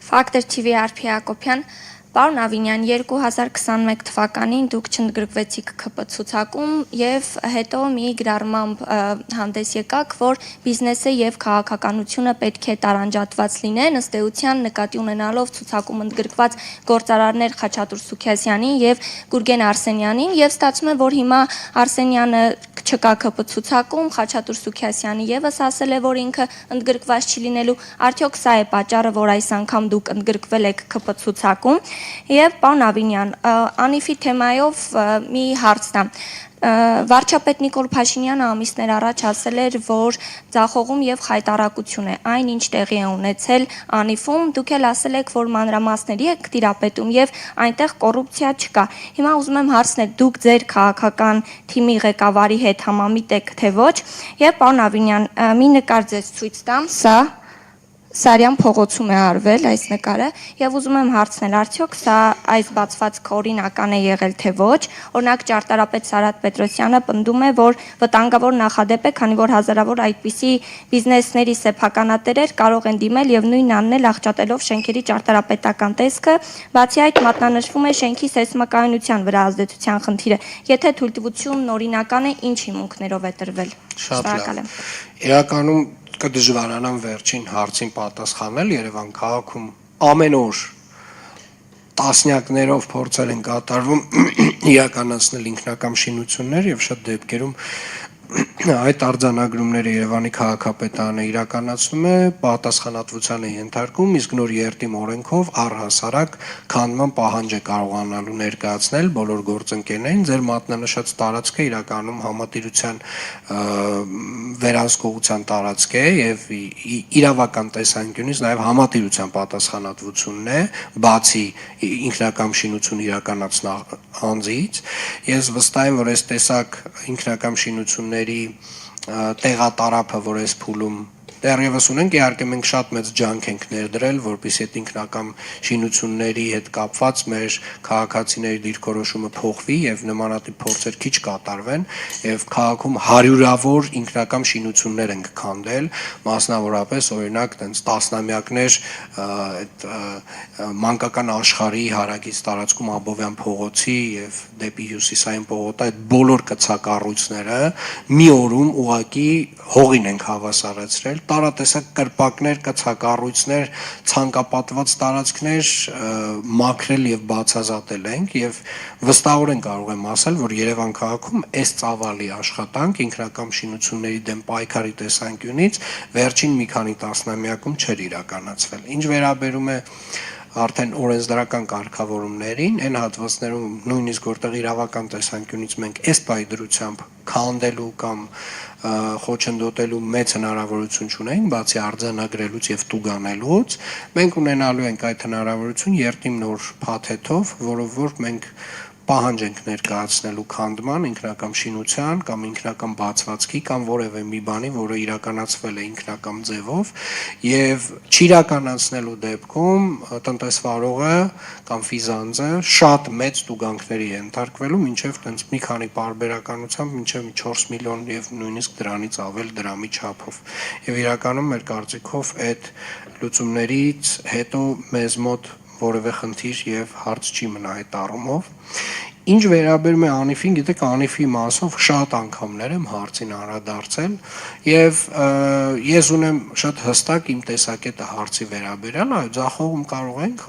Factor TV Արփի Հակոբյան, պարոն Ավինյան, 2021 թվականին դուք չընդգրկվեցիք ՔՊ ցուցակում եւ հետո մի գրառմամբ հանդես եկաք, որ բիզնեսը եւ քաղաքականությունը պետք է տարանջատված լինեն, ըստ էության նկատի ունենալով ցուցակում ընդգրկված գործարարներ Խաչատուր Սուքիազյանին եւ Գուրգեն Արսենյանին, եւ ստացվում է, որ հիմա Արսենյանը չկա ՔՊ ցուցակում, Խաչատուր Սուքիազյանը եւս ասել է, որ ինքը ընդգրկված չի լինելու, արդյոք սա է պատճառը, որ այս անգամ դուք ընդգրկվել եք ՔՊ ցուցակում։ Եվ պարոն Ավինյան, Անիֆի թեմայով մի հարցն է։ Վարչապետ Նիկոլ Փաշինյանը ամիսներ առաջ ասել էր, որ ձախողում եւ խայտարակություն է այն, ինչ տեղի է ունեցել Անիֆում, դուք էլ ասել եք, որ մանրամասների եք տիրապետում եւ այնտեղ կոռուպցիա չկա։ Հիմա ուզում եմ հարցնել, դուք ձեր քաղաքական թիմի ղեկավարի հետ համամիտ եք, թե ոչ։ Եվ պարոն Ավինյան, մի նկար ձեզ ցույց տամ, սա Սարյան փողոցում է արվել այս նկարը եւ ուզում եմ հարցնել, արդյոք սա այս բացվածքը օրինական է եղել թե ոչ։ Օրինակ ճարտարապետ Սարհատ Պետրոսյանը պնդում է, որ վտանգավոր նախադեպ է, քանի որ հազարավոր այդպիսի բիզնեսների սեփականատերեր կարող են դիմել եւ նույնն անել աղճատելով շենքերի ճարտարապետական տեսքը, բացի այդ մատնանշվում է շենքի սեյսմակայունության վրա ազդեցության խնդիրը։ Եթե թույլտվությունն օրինական է, ինչ հիմունքներով է տրվել։ Շնորհակալ եմ։ Իրականում կդժվարանամ վերջին հարցին պատասխանել, Երևան քաղաքում ամեն օր տասնյակներով փորձեր են կատարվում իրականացնել ինքնակամ շինություններ եւ շատ դեպքերում այդ արձանագրումները Երևանի քաղաքապետարանը իրականացնում է, պատասխանատվության է ենթարկում, իսկ նոր երթիմ օրենքով առհասարակ քանդման պահանջ է կարողանալու ներկայացնել բոլոր գործընկերներին, ձեր մատնանշած տարածքը իրականում համատիրության վերահսկողության տարածք է եւ իրավական տեսանկյունից նաեւ համատիրության պատասխանատվությունն է, բացի ինքնակամ շինություն իրականացնող անձից։ Ես վստահ եմ, որ այս տեսակ ինքնակամ շինությունների տեղատարափը, որ այս փուլում դեռևս ունենք, իհարկե մենք շատ մեծ ջանք ենք ներդրել, որպեսզի այդ ինքնակամ շինությունների հետ կապված մեր քաղաքացիների դիրքորոշումը փոխվի եւ նմանատիպ փորձեր քիչ կատարվեն եւ քաղաքում հարյուրավոր ինքնակամ շինություններ ենք քանդել, մասնավորապես օրինակ տենց տասնամյակներ այդ մանկական աշխարհի հարակից տարածքում Աբովյան փողոցի եւ դեպի հյուսիսային պողոտա այդ բոլոր կցակառույցները մի օրում ուղակի հողին ենք հավասարացրել, տարատեսակ կրպակներ, կցակառույցներ, ցանկապատված տարածքներ մաքրել եւ բացազատել ենք եւ վստահորեն կարող եմ ասել, որ Երևան քաղաքում այս ծավալի աշխատանք ինքնակամ շինությունների դեմ պայքարի տեսանկյունից վերջին մի քանի տասնամյակում չէր իրականացվել։ Ինչ վերաբերում է արդեն օրենսդրական կարգավորումներին, այն հատվածներում նույնիսկ որտեղ իրավական տեսանկյունից մենք այս պայդրությամբ քանդելու կամ խոչընդոտելու մեծ հնարավորություն չունենք, բացի արձանագրելուց եւ տուգանելուց, մենք ունենալու ենք այդ հնարավորություն երթիմ նոր փաթեթով, որով որ մենք պահանջ ենք ներկայացնելու քանդման, ինքնակամ շինության կամ ինքնակամ բացվածքի կամ որևէ մի բանի, որը իրականացվել է ինքնակամ ձևով եւ չիրականացնելու դեպքում տնտեսվարողը կամ ֆիզանձը շատ մեծ տուգանքների է ենթարկվելու, մինչեւ տենց մի քանի պարբերականությամբ մինչեւ 4 միլիոն եւ նույնիսկ դրանից ավել դրամի չափով։ Եվ իրականում մեր կարծիքով այդ լուծումներից հետո մեզ մոտ որևէ խնդիր եւ հարց չի մնա այդ առումով։ Ինչ վերաբերում է Անիֆին, գիտեք, Անիֆի մասով շատ անգամներ եմ հարցին անդրադարձել եւ ես ունեմ շատ հստակ իմ տեսակետը հարցի վերաբերյալ, այո, ձախողում կարող ենք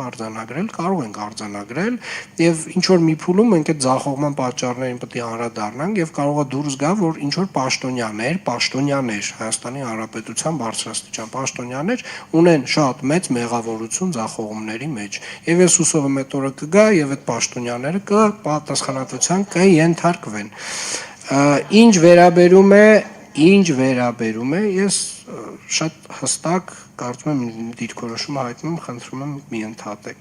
արձանագրել եւ ինչ որ մի փուլում մենք այդ ձախողման պատճառներին պետք է անդրադառնանք եւ կարող է դուրս գա, որ ինչ որ պաշտոնյաներ Հայաստանի Հանրապետության բարձրաստիճան պաշտոնյաներ ունեն շատ մեծ մեղավորություն ձախողումների մեջ եւ ես հուսով եմ այդ օրը կգա եւ այդ պաշտոնյաները պատասխանատվության կենթարկվեն։ Ինչ վերաբերում է, ես շատ հստակ կարծում եմ դիրքորոշումը հայտնում, խնդրում եմ մի ընդհատեք։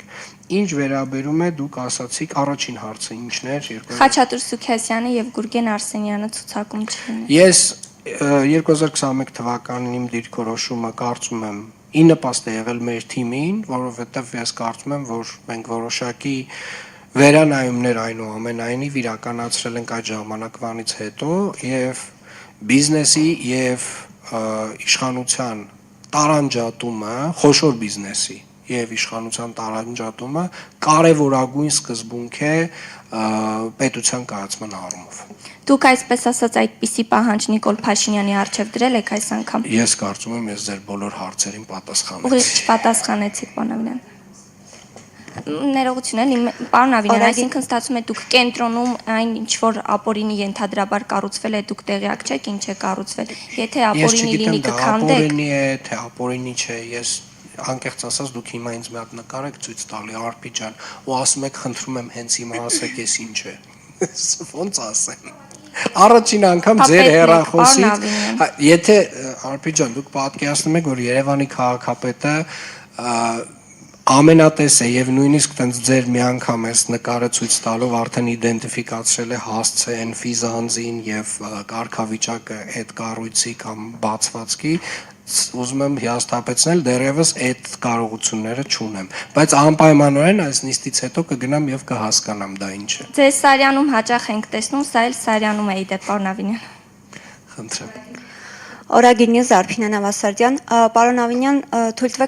Ինչ վերաբերում է, դուք ասացիք առաջին հարցը ինչն էր, Խաչատուր Սուքիազյանը եւ Գուրգեն Արսենյանը ցուցակում չլինեն։ Ես 2021 թվականին իմ դիրքորոշումը կարծում եմ ի նպաստ է եղել մեր թիմին, որովհետեւ ես կարծում եմ, որ մենք որոշակի վերանայումներ այնուամենայնիվ իրականացրել ենք այդ ժամանակվանից հետո եւ բիզնեսի եւ իշխանության տարանջատումը, խոշոր բիզնեսի եւ իշխանության տարանջատումը կարևորագույն սկզբունք է պետության կայացման առումով։ Դուք այսպես ասած այդպիսի պահանջ Նիկոլ Փաշինյանի առջև դրել եք այս անգամ։ Ես կարծում եմ, ես ձեր բոլոր հարցերին պատասխանեցի։ Ուղիղ չպատասխանեցիք, պարոն Ավինյան։ Ներողություն էլի, պարոն Ավինյան, այսինքն ստացվում է դուք կենտրոնում այն ինչ որ ապօրինի ենթադրաբար կառուցվել է, դուք տեղյակ չեք ինչ է կառուցվել։ Եթե ապօրինի լինի կքանդեք։ Ապօրինի է, թե ապօրինի չէ, ես անկեղծ ասած դուք հիմա ինձ մի հատ նկար եք ցույց տալի Արփի ջան, ու ասում եք խնդրում եմ հենց հիմա ասեք էս ինչ է։ Ոնց ասեմ։ Առաջին անգամ ձեր հեռախոսից, եթե Արփի ջան, դուք պատկերացնում եք, որ Երևանի քաղաքապետը ամենատես է եւ նույնիսկ տենց ձեր մի անգամ էս նկարը ցույց տալով արդեն իդենտիֆիկացրել է հասցե են ֆիզանձին եւ կարգավիճակը այդ կառույցի կամ բացվածքի, ուզում եմ հիասթափեցնել, դեռևս այդ կարողությունները չունեմ, բայց անպայմանորեն այս նիստից հետո կգնամ եւ կհասկանամ դա ինչ է։ Ձեզ Սարյանում հաճախ ենք տեսնում, սա էլ Սարյանում է իդեպ, պարոն Ավինյան։ Խնդրեմ։ Օրագիր Նյուզ Արփինե Նավասարդյան, պարոն Ավինյան, թույլ տվեք